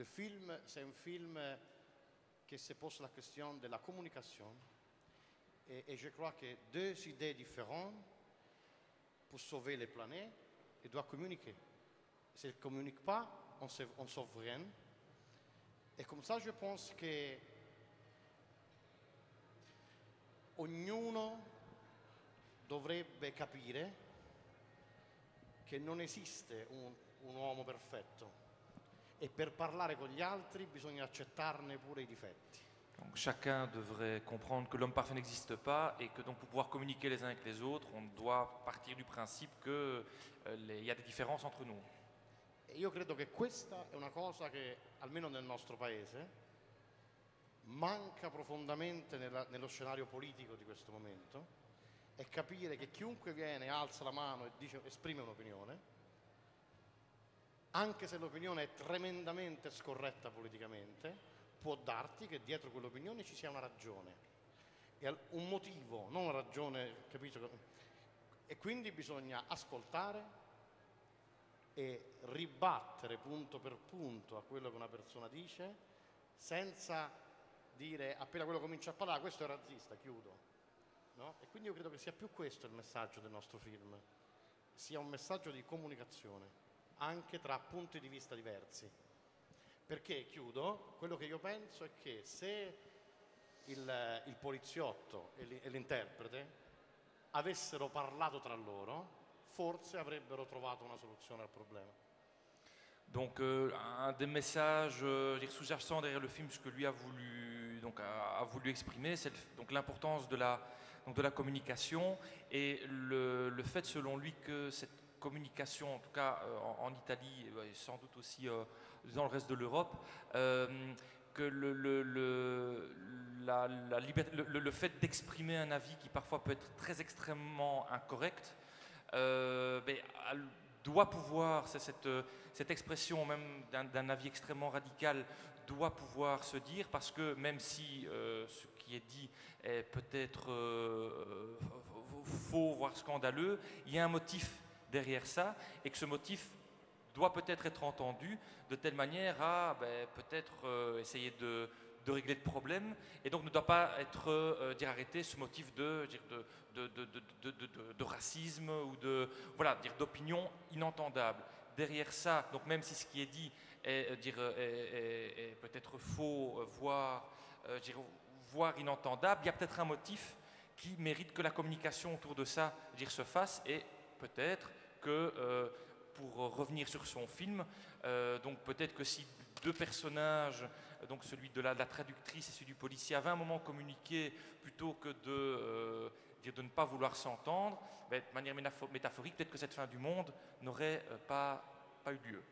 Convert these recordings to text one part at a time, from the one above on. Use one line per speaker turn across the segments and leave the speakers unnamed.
Le film, c'est un film qui se pose la question de la communication et je crois que deux idées différentes pour sauver les planètes, ils doivent communiquer. S'ils ne communiquent pas, on ne sauve rien. Et comme ça, je pense que ognuno dovrebbe capire che non esiste un uomo perfetto e per parlare con gli altri bisogna accettarne pure i difetti.
Donc chacun devrait comprendre que l'homme parfait n'existe pas et que donc pour pouvoir communiquer les uns avec les autres, on doit partir du principe qu'il y a des différences entre nous.
E io credo che questa è una cosa che, almeno nel nostro paese, manca profondamente nello scenario politico di questo momento, è capire che chiunque viene, alza la mano e esprime un'opinione, anche se l'opinione è tremendamente scorretta politicamente, può darti che dietro quell'opinione ci sia una ragione, e un motivo, non una ragione, capito? E quindi bisogna ascoltare e ribattere punto per punto a quello che una persona dice, senza dire appena quello comincia a parlare questo è razzista, chiudo. No? E quindi io credo che sia più questo il messaggio del nostro film, sia un messaggio di comunicazione, anche tra punti di vista diversi. Perché, chiudo, quello che io penso è che se il poliziotto e l'interprete avessero parlato tra loro, forse avrebbero trovato una soluzione al problema.
Donc un des messages sous-jacents derrière le film, ce que lui a voulu exprimer, c'est donc l'importance de la communication et le fait selon lui que cette communication, en tout cas en Italie et sans doute aussi dans le reste de l'Europe, que le fait d'exprimer un avis qui parfois peut être très extrêmement incorrect, doit pouvoir, cette expression même d'un avis extrêmement radical doit pouvoir se dire, parce que même si ce qui est dit est peut-être faux, voire scandaleux, il y a un motif derrière ça, et que ce motif doit peut-être être entendu de telle manière à peut-être essayer de régler le problème, et donc ne doit pas être arrêté ce motif de racisme ou d'opinion inentendable. Derrière ça, donc même si ce qui est dit est peut-être faux, voire inentendable, il y a peut-être un motif qui mérite que la communication autour de ça se fasse, et peut-être que pour revenir sur son film, donc peut-être que si deux personnages, donc celui de la traductrice et celui du policier, avaient un moment communiqué plutôt que de ne pas vouloir s'entendre, de manière métaphorique, peut-être que cette fin du monde n'aurait pas eu lieu.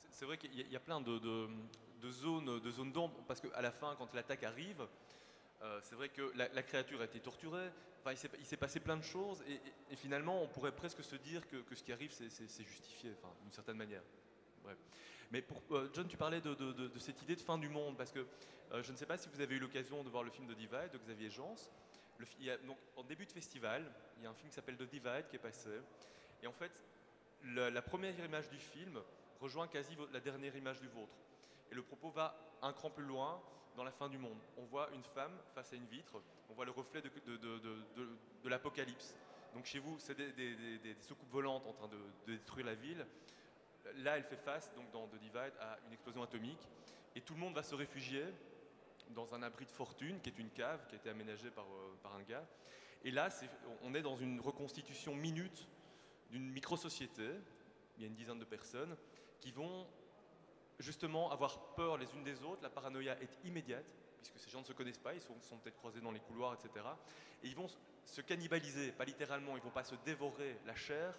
C'est vrai qu'il y a plein de zones d'ombre, parce qu'à la fin, quand l'attaque arrive, c'est vrai que la créature a été torturée, enfin, il s'est passé plein de choses, et finalement, on pourrait presque se dire que ce qui arrive, c'est justifié, enfin, d'une certaine manière. Bref. Mais John, tu parlais de cette idée de fin du monde, parce que je ne sais pas si vous avez eu l'occasion de voir le film The Divide de Xavier Jans. Donc, en début de festival, il y a un film qui s'appelle The Divide qui est passé, et en fait, la première image du film rejoint quasi la dernière image du vôtre. Et le propos va un cran plus loin dans la fin du monde. On voit une femme face à une vitre, on voit le reflet de l'apocalypse. Donc chez vous, c'est des soucoupes volantes en train de détruire la ville. Là, elle fait face, donc dans The Divide, à une explosion atomique. Et tout le monde va se réfugier dans un abri de fortune, qui est une cave, qui a été aménagée par un gars. Et là, on est dans une reconstitution minute d'une micro-société. Il y a une dizaine de personnes qui vont justement avoir peur les unes des autres. La paranoïa est immédiate, puisque ces gens ne se connaissent pas, ils sont peut-être croisés dans les couloirs, etc. Et ils vont se cannibaliser, pas littéralement, ils ne vont pas se dévorer la chair,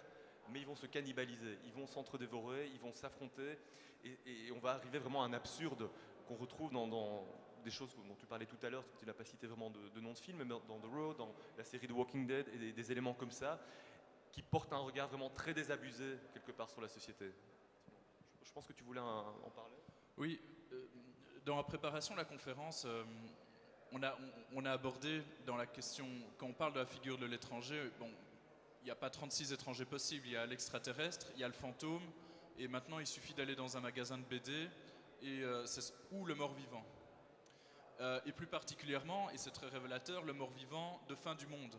mais ils vont se cannibaliser, ils vont s'entre-dévorer, ils vont s'affronter, et on va arriver vraiment à un absurde qu'on retrouve dans des choses dont tu parlais tout à l'heure. Tu n'as pas cité vraiment de nom de film, mais dans The Road, dans la série The Walking Dead, et des éléments comme ça, qui portent un regard vraiment très désabusé quelque part sur la société. Je pense que tu voulais en parler.
Oui, dans la préparation de la conférence, on a abordé dans la question, quand on parle de la figure de l'étranger, bon, il n'y a pas 36 étrangers possibles, il y a l'extraterrestre, il y a le fantôme, et maintenant il suffit d'aller dans un magasin de BD ou le mort-vivant. Et plus particulièrement, et c'est très révélateur, le mort-vivant de fin du monde.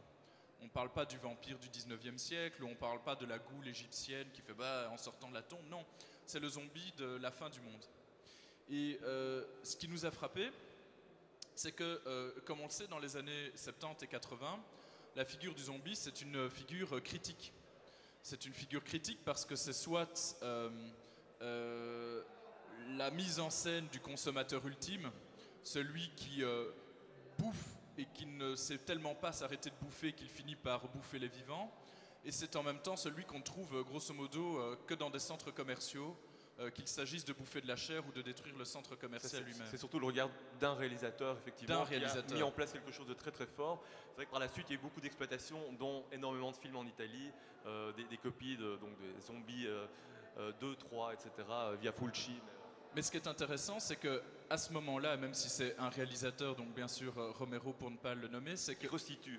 On ne parle pas du vampire du 19e siècle, ou on ne parle pas de la goule égyptienne qui fait en sortant de la tombe. Non, c'est le zombie de la fin du monde. Et ce qui nous a frappé, c'est que, comme on le sait, dans les années 70 et 80, la figure du zombie, c'est une figure critique. C'est une figure critique parce que c'est soit la mise en scène du consommateur ultime, celui qui bouffe et qui ne sait tellement pas s'arrêter de bouffer qu'il finit par bouffer les vivants, et c'est en même temps celui qu'on trouve grosso modo que dans des centres commerciaux, qu'il s'agisse de bouffer de la chair ou de détruire le centre commercial lui-même.
C'est surtout le regard d'un réalisateur, effectivement, qui a mis en place quelque chose de très très fort. C'est vrai que par la suite, il y a eu beaucoup d'exploitations, dont énormément de films en Italie, des copies donc des zombies 2, 3, etc., via Fulci.
Mais ce qui est intéressant, c'est que à ce moment-là, même si c'est un réalisateur, donc bien sûr Romero pour ne pas le nommer, c'est
qui resitue,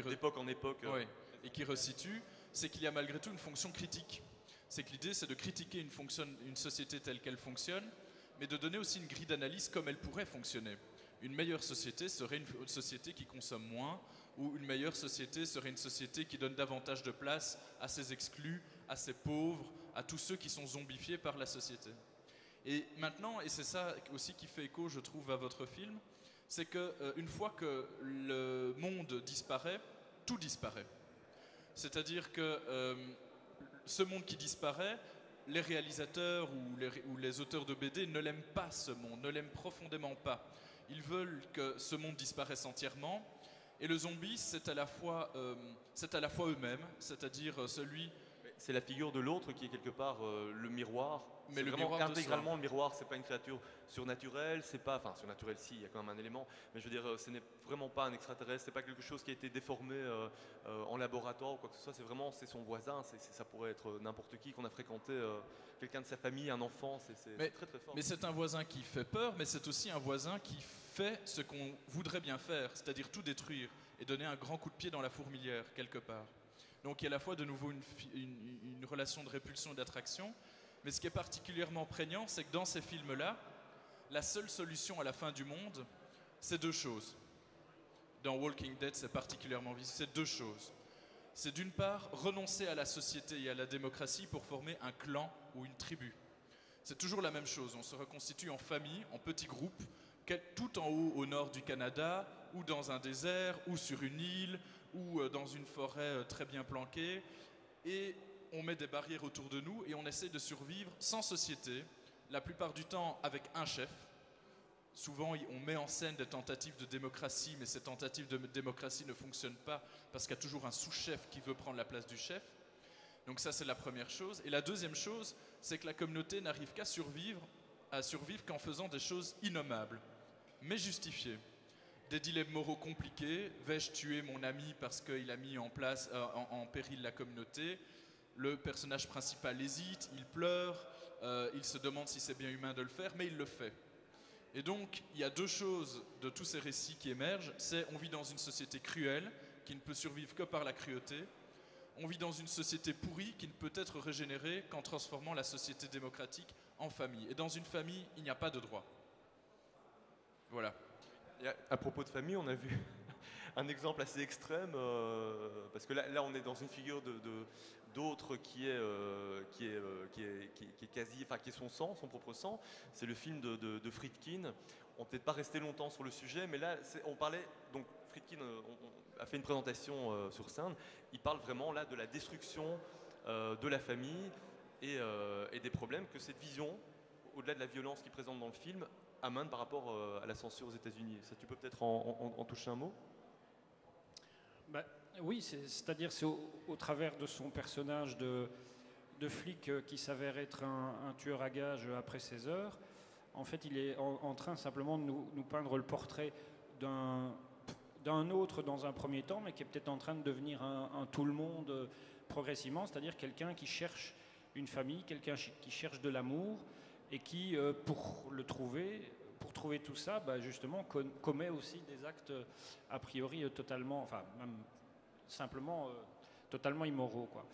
d'époque en époque.
Oui, et qui resitue, c'est qu'il y a malgré tout une fonction critique. C'est que l'idée, c'est de critiquer une société telle qu'elle fonctionne, mais de donner aussi une grille d'analyse comme elle pourrait fonctionner. Une meilleure société serait une société qui consomme moins, ou une meilleure société serait une société qui donne davantage de place à ses exclus, à ses pauvres, à tous ceux qui sont zombifiés par la société. Et maintenant, et c'est ça aussi qui fait écho, je trouve, à votre film, c'est qu'une fois que le monde disparaît, tout disparaît. C'est-à-dire que ce monde qui disparaît, les réalisateurs ou les auteurs de BD ne l'aiment pas, ce monde, ne l'aiment profondément pas. Ils veulent que ce monde disparaisse entièrement. Et le zombie, c'est à la fois eux-mêmes, c'est-à-dire celui...
C'est la figure de l'autre qui est quelque part le miroir.
Mais le
vraiment
miroir
intégralement le miroir, c'est pas une créature surnaturelle, c'est pas, enfin surnaturelle si, il y a quand même un élément, mais je veux dire, ce n'est vraiment pas un extraterrestre, c'est pas quelque chose qui a été déformé en laboratoire ou quoi que ce soit, c'est son voisin, ça pourrait être n'importe qui qu'on a fréquenté, quelqu'un de sa famille, un enfant, c'est très très fort.
Mais c'est un voisin qui fait peur, mais c'est aussi un voisin qui fait ce qu'on voudrait bien faire, c'est-à-dire tout détruire et donner un grand coup de pied dans la fourmilière quelque part. Donc il y a à la fois de nouveau une relation de répulsion et d'attraction, mais ce qui est particulièrement prégnant, c'est que dans ces films-là, la seule solution à la fin du monde, c'est deux choses. Dans Walking Dead, c'est particulièrement visible, c'est deux choses. C'est d'une part renoncer à la société et à la démocratie pour former un clan ou une tribu. C'est toujours la même chose, on se reconstitue en famille, en petits groupes, tout en haut au nord du Canada, ou dans un désert, ou sur une île, ou dans une forêt très bien planquée, et on met des barrières autour de nous et on essaie de survivre sans société, la plupart du temps avec un chef. Souvent, on met en scène des tentatives de démocratie, mais ces tentatives de démocratie ne fonctionnent pas parce qu'il y a toujours un sous-chef qui veut prendre la place du chef. Donc ça, c'est la première chose. Et la deuxième chose, c'est que la communauté n'arrive qu'à survivre qu'en faisant des choses innommables, mais justifiées. Des dilemmes moraux compliqués. Vais-je tuer mon ami parce qu'il a mis en péril la communauté? Le personnage principal hésite, il pleure, il se demande si c'est bien humain de le faire, mais il le fait. Et donc, il y a deux choses de tous ces récits qui émergent. C'est on vit dans une société cruelle qui ne peut survivre que par la cruauté. On vit dans une société pourrie qui ne peut être régénérée qu'en transformant la société démocratique en famille. Et dans une famille, il n'y a pas de droit. Voilà.
Et à propos de famille, on a vu un exemple assez extrême, parce que là, on est dans une figure d'autre qui est quasi, enfin qui est son sang, son propre sang. C'est le film de Friedkin. On ne peut peut-être pas rester longtemps sur le sujet, mais là, on parlait, donc Friedkin a fait une présentation sur scène. Il parle vraiment là de la destruction de la famille et des problèmes que cette vision, au-delà de la violence qu'il présente dans le film, amène par rapport à la censure aux États-Unis. Ça, tu peux peut-être en toucher un mot?
Oui, c'est-à-dire c'est au travers de son personnage de flic qui s'avère être un tueur à gages après 16 heures. En fait, il est en train simplement de nous peindre le portrait d'un autre dans un premier temps, mais qui est peut-être en train de devenir un tout le monde progressivement, c'est-à-dire quelqu'un qui cherche une famille, quelqu'un qui cherche de l'amour et qui, pour trouver tout ça, justement, commet aussi des actes a priori totalement, enfin même simplement totalement immoraux, quoi.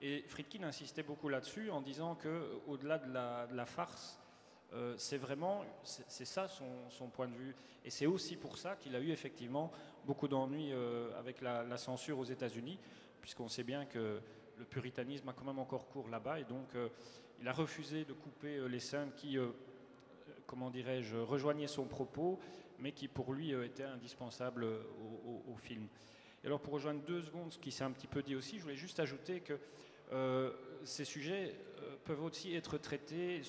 Et Friedkin insistait beaucoup là-dessus en disant que, au-delà de la farce, C'est ça son point de vue. Et c'est aussi pour ça qu'il a eu effectivement beaucoup d'ennuis avec la censure aux États-Unis, puisqu'on sait bien que le puritanisme a quand même encore cours là-bas, et donc il a refusé de couper les scènes qui, comment dirais-je, rejoignaient son propos, mais qui pour lui étaient indispensables au film. Et alors pour rejoindre 2 secondes ce qui s'est un petit peu dit aussi, je voulais juste ajouter que ces sujets peuvent aussi être traités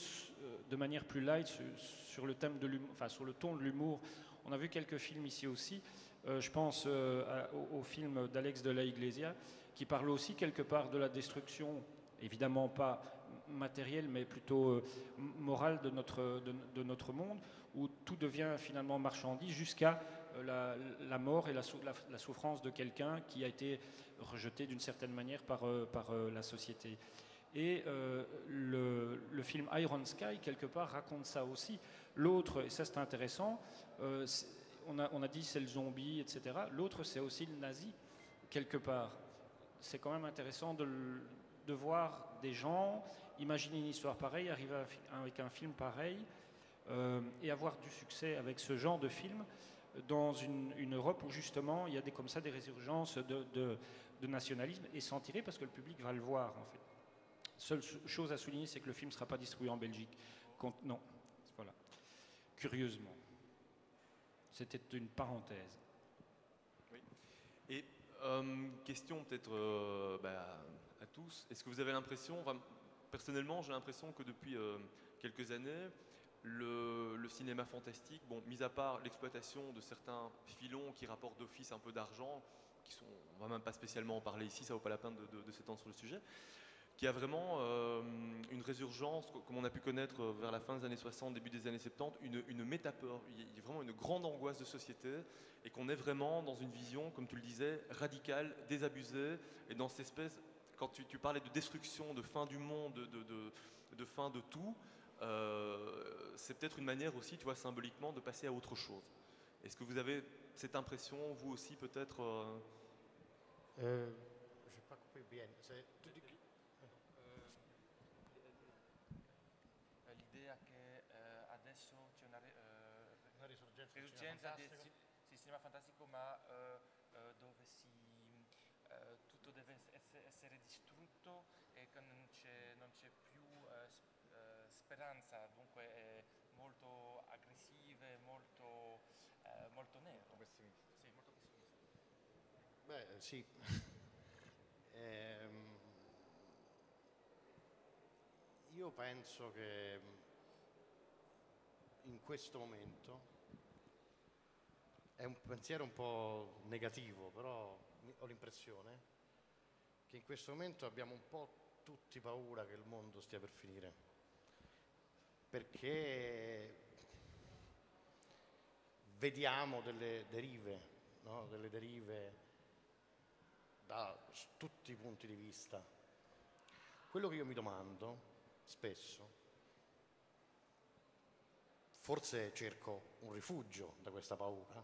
de manière plus light sur le thème de l'humour, enfin sur le ton de l'humour. On a vu quelques films ici aussi. Je pense au film d'Alex de la Iglesia, qui parle aussi quelque part de la destruction, évidemment pas matérielle, mais plutôt morale de notre monde, où tout devient finalement marchandise jusqu'à la mort et la souffrance de quelqu'un qui a été rejeté d'une certaine manière par la société. Et le film Iron Sky, quelque part, raconte ça aussi. L'autre, et ça c'est intéressant, on a dit c'est le zombie, etc. L'autre, c'est aussi le nazi, quelque part. C'est quand même intéressant de voir des gens imaginer une histoire pareille, arriver avec un film pareil, et avoir du succès avec ce genre de film dans une Europe où justement il y a comme ça des résurgences de nationalisme, et s'en tirer parce que le public va le voir en fait. Seule chose à souligner, c'est que le film ne sera pas distribué en Belgique. Non, voilà. Curieusement. C'était une parenthèse.
Oui. Et question peut-être à tous. Est-ce que vous avez l'impression, personnellement j'ai l'impression que depuis quelques années, le cinéma fantastique, bon, mis à part l'exploitation de certains filons qui rapportent d'office un peu d'argent, on ne va même pas spécialement en parler ici, ça ne vaut pas la peine de s'étendre sur le sujet, qui a vraiment une résurgence, comme on a pu connaître vers la fin des années 60, début des années 70, une métapeur. Il y a vraiment une grande angoisse de société, et qu'on est vraiment dans une vision, comme tu le disais, radicale, désabusée, et dans cette espèce, quand tu parlais de destruction, de fin du monde, de fin de tout, c'est peut-être une manière aussi, tu vois, symboliquement, de passer à autre chose. Est-ce que vous avez cette impression, vous aussi, peut-être
Je n'ai pas compris bien.
L'idea che adesso c'è una
risorgenza
risorgenza del cinema fantastico, ma dove tutto deve essere distrutto e che non c'è più speranza, dunque è molto aggressive, molto nero. Sì, molto pessimista.
Beh, sì. Io penso che in questo momento è un pensiero un po' negativo, però ho l'impressione che in questo momento abbiamo un po' tutti paura che il mondo stia per finire, perché vediamo delle derive, no? Delle derive da tutti i punti di vista. Quello che io mi domando spesso, forse cerco un rifugio da questa paura,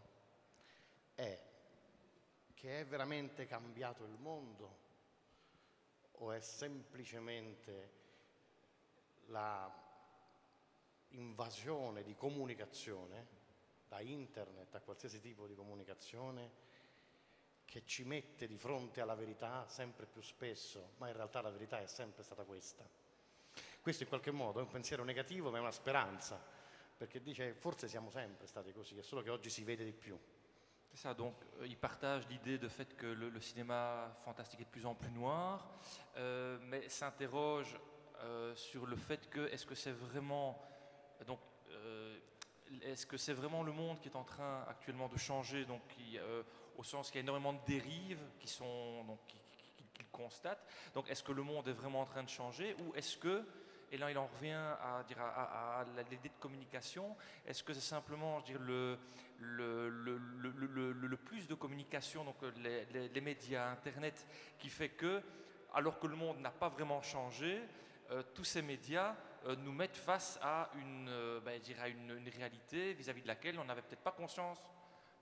è che è veramente cambiato il mondo o è semplicemente la invasione di comunicazione, da internet a qualsiasi tipo di comunicazione, che ci mette di fronte alla verità sempre più spesso, ma in realtà la verità è sempre stata questa. Questo in qualche modo è un pensiero negativo, ma è una speranza, perché dice forse siamo sempre stati così, è solo che oggi si vede di più.
C'est ça, donc il partage l'idée de fait que le cinéma fantastique est de plus en plus noir, mais s'interroge sur le fait que est-ce que c'est vraiment est-ce que c'est vraiment le monde qui est en train actuellement de changer, donc au sens qu'il y a énormément de dérives qu'il constate. Donc est-ce que le monde est vraiment en train de changer, ou est-ce que, et là il en revient à l'idée de communication, est-ce que c'est simplement, je veux dire, le plus de communication, donc les médias, Internet, qui fait que, alors que le monde n'a pas vraiment changé, tous ces médias nous mettent face à une réalité vis-à-vis de laquelle on n'avait peut-être pas conscience,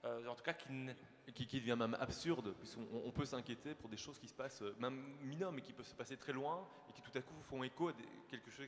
en tout cas
qui devient même absurde, puisqu'on peut s'inquiéter pour des choses qui se passent, même mineures, mais qui peuvent se passer très loin, et qui tout à coup font écho à quelque chose